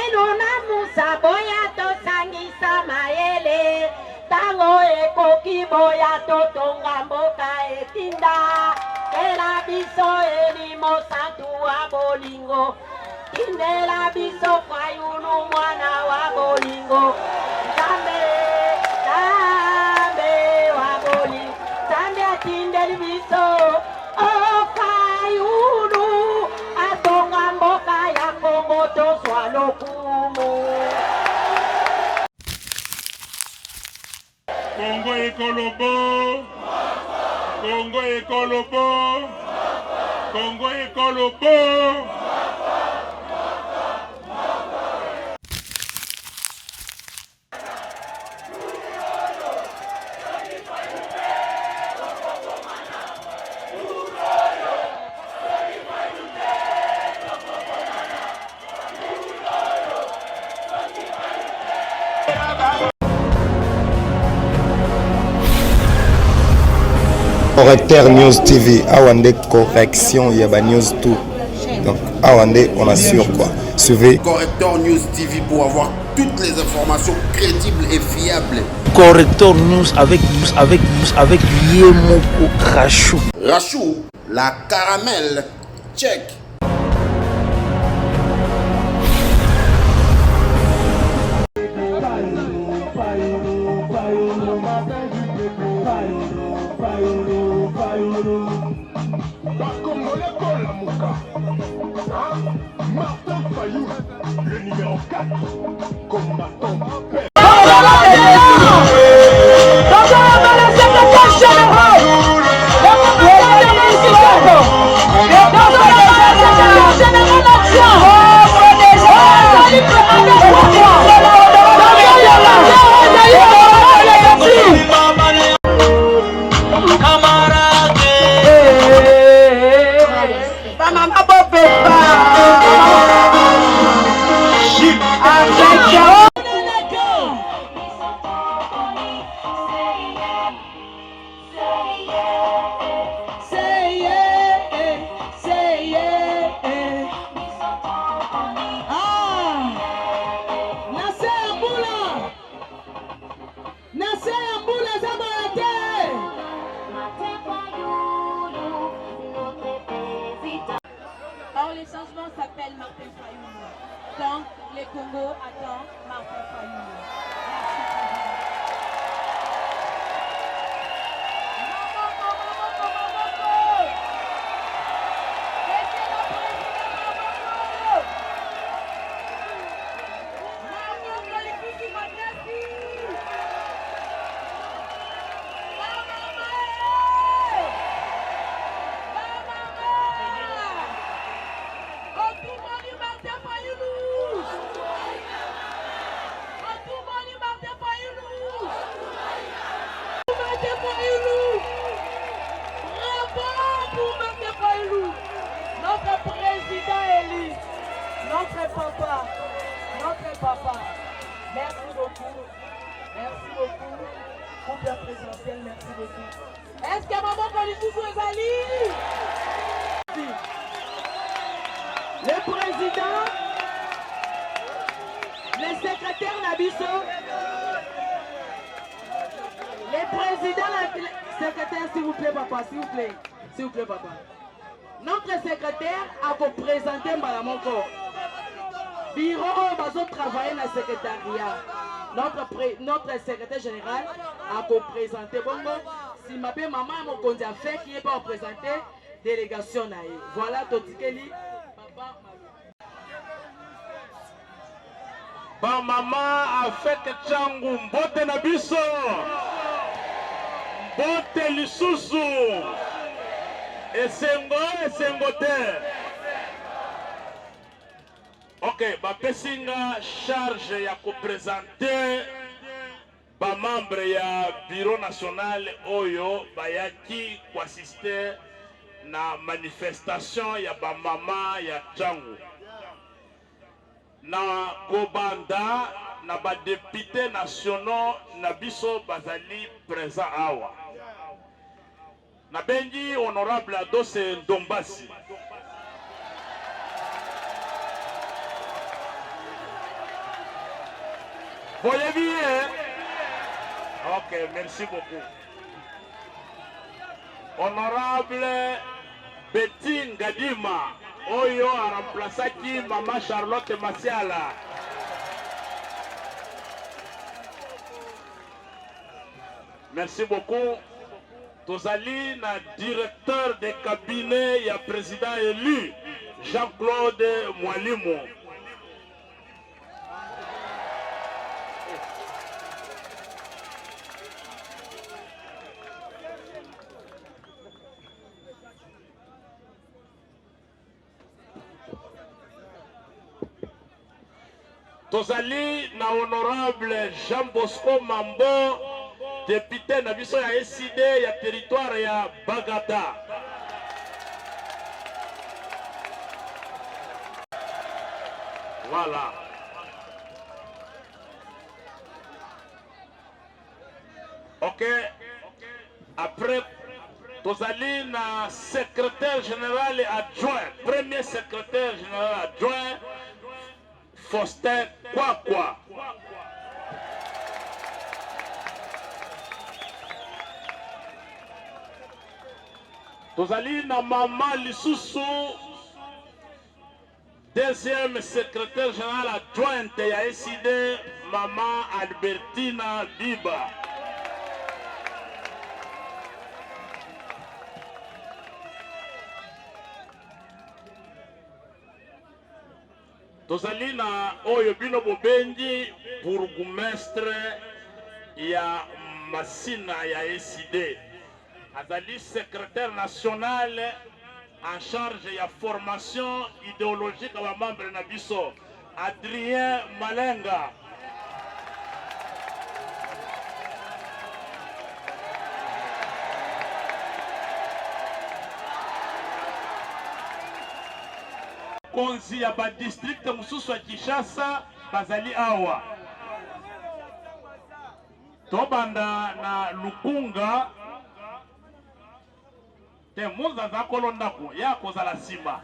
Eluna musa boya to sangisa maele. Tango ekoki boya to tonga mboka etinda. Kela biso elimo santu wa bolingo. Kindela biso kwa yulu mwana wa bolingo. Zambe, zambe wa bolingo. Zambe atindeli biso. O kwa yulu. Atonga mboka ya Kongo to swalo kumu. Congo Ekolobo, Congo Ekolobo, Congo Ekolobo. Correcteur News TV, Awande correction, il y a news tout. Donc Awande, on assure quoi. Suivez Correcteur News TV pour avoir toutes les informations crédibles et fiables. Correcteur News avec Yemoko Rachou. Rachou, la caramel, check. Martin Fayou, le numéro 4, combattant. Or, le changement s'appelle Martin Fayou. Donc, les Congo attendent Martin Fayou. Notre président élu, notre papa, merci beaucoup, groupe présidentiel, merci beaucoup. Est-ce que maman Kolisou Ezali? Le président, le secrétaire Nabiso, le président, secrétaire, s'il vous plaît, papa, s'il vous plaît, papa. Notre secrétaire a présenté Malamoko. Bureau bazo travailler dans le secrétariat. Notre secrétaire général a présenté. Bon, si ma belle maman mon conduit a fait qui n'est pas représenté, délégation naïe. Voilà Totikeli. Ba maman a fait que Tchangou mbote na biso. Mbote lisusu. Esengo te. Ok, bapesinga charge ya présenter ba membre ya bureau national oyo bayaki assister na manifestation ya ba mama ya Tchangou. Na kobanda na ba député nationaux na biso bazali présent awa. Na benji honorable Adose Ndombasi. Voyez bien. Ok, merci beaucoup. Honorable Betty Ngadima, Oyo a remplacé qui Maman Charlotte Masiala. Merci beaucoup. Tozali na directeur de cabinet et président élu Jean-Claude Mwalimu. Tozali na honorable Jean Bosco Mambo, député na biso ya SID ya territoire ya Bagata. Voilà. Ok. Après, tozali na secrétaire général adjoint, premier secrétaire général adjoint, Faustin Kwakwa. Tozali na Maman Lisusu, deuxième secrétaire général adjointe ya SID, Maman Albertina Biba. Tozali na oyo bino bobengi bourgmestre ya Masina ya SID. Azali secrétaire national en charge ya formation idéologique wa membre na biso, Adrien Malenga. Konzi ya ba district mususu ya Kinshasa bazali awa. Tobanda na Lukunga te muza za kolondako ya kozala sima.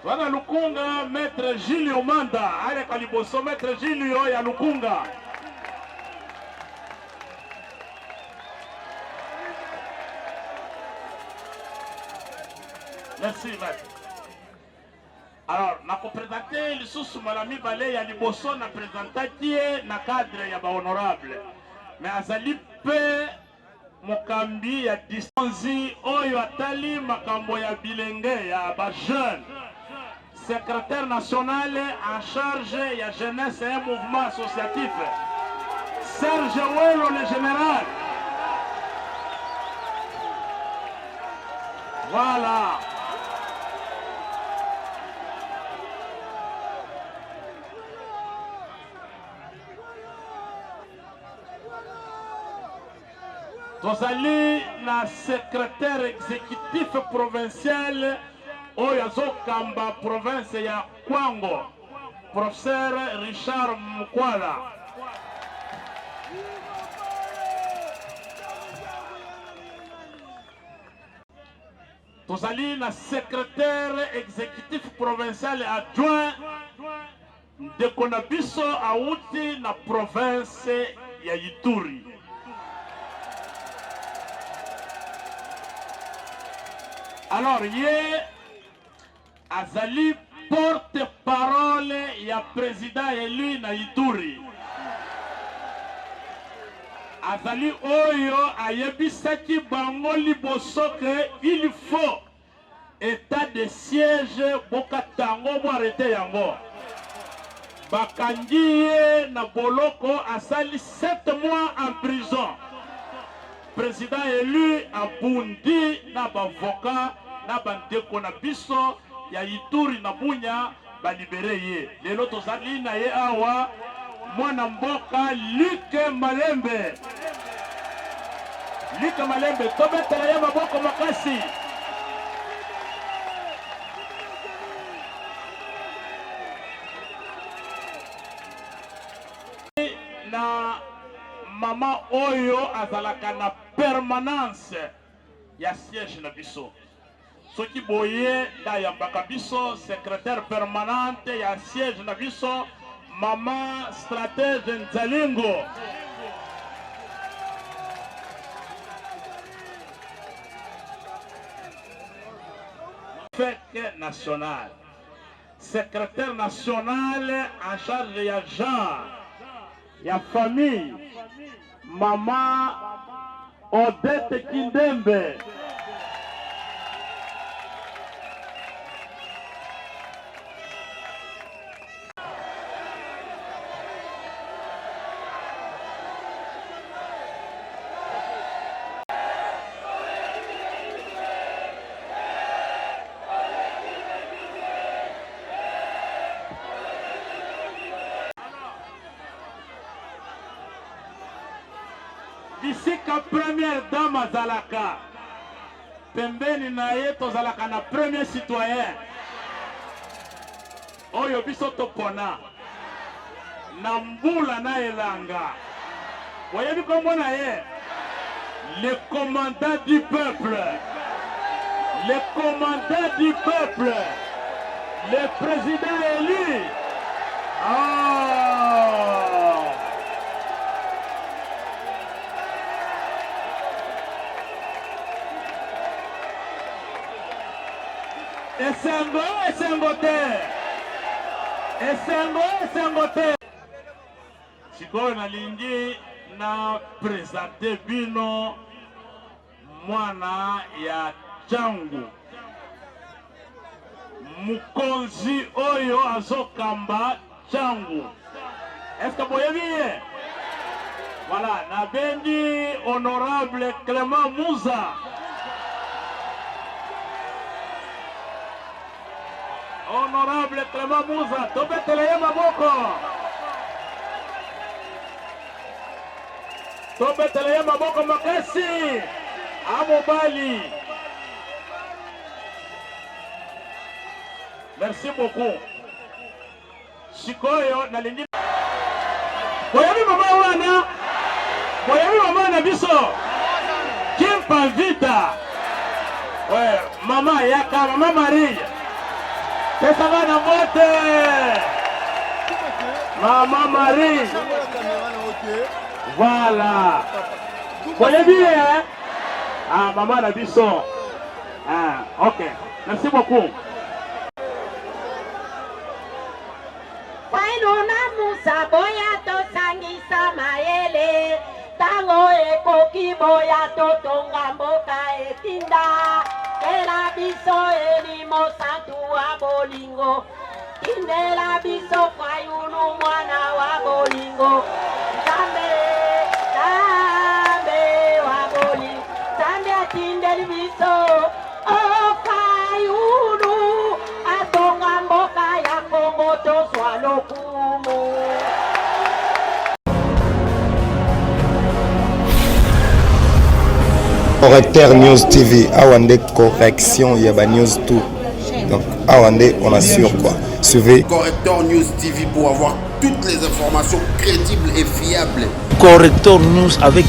Twana Lukunga maître Julio Manda, ale kaliboso maître Julio ya Lukunga. Merci maître. Alors, na présenter le sous malami balé ya liboso na présentatie na cadre ya ba honorable. Mais azali pe mokambi ya disponzi oyo atali makambo ya bilenge ya ba jeune. Secrétaire national en charge ya jeunesse et mouvement associatif. Serge Welo le général. Voilà. Tozali na secrétaire exécutif provincial oyo azokamba province ya Kwango, professeur Richard Mukwala. Tozali na secrétaire exécutif provincial adjoint ndeko na biso auti na province ya Ituri. Alors, ye azali porte-parole ya président élu na Ituri. Azali oyo ayebisaki bango liboso que il faut état de siège bokatango bo arrêté yango. Bakangi ye na boloko asali 7 mois en prison. Président élu abundi na bavoka na bandeko na biso ya Ituri na Bunya balibere ye. Lelo tozali na ye awa mwana mboka Luc Malembe. Luc Malembe tobetela ye maboko makasi. Na mama oyo azalaka na permanence ya siège na biso. Soki boye da yambaka biso secrétaire permanente ya siège na biso Maman Stratège Nzalingo. Fête nationale. Secrétaire national en charge de Jean, ya famille, Maman Odette Kindembe. D'ici que première dame à Zalaka, pembeni na ye tozalaka na premier citoyen. Oyo biso topona na mbula na elanga. Voyez comment na ye? Le commandant du peuple. Le commandant du peuple. Le président élu. Esengo te. Sikoyo nalingi na présenter bino mwana ya Changu. Mukonzi oyo azokamba Changu. Est-ce que boyebi ye? Voilà, nabendi honorable Clément Mouza. Honorable Clément Mouza, tobetele maboko. Tobetele maboko makasi. Amobali. Merci beaucoup. Sikoyo nalingi. Boyebi mama wana. Boyebi mama na biso. Kimpa vita. Ouais, mama yaka, mama Marie. C'est ça va dans votre Maman Marie. Voilà. Voyez bien, hein? Ah, maman la bisson. Ah, ok. Merci beaucoup. Tango ekoki boya totonga mboka etinda. Tindela biso elimo santu wa bolingo. Tindela biso fayulu mwana wa bolingo. Zambe wa bolingo. Zambe atindeli biso. Oh fayulu atonga mboka ya Kongo toswa lokumu. Correcteur News TV, Awande correction, il y a News tout. Donc, Awande, on assure quoi. Suivez Correcteur News TV pour avoir toutes les informations crédibles et fiables. Correcteur News avec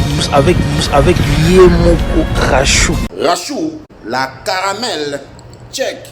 Yemoko Rachou. Rachou, la caramel, check.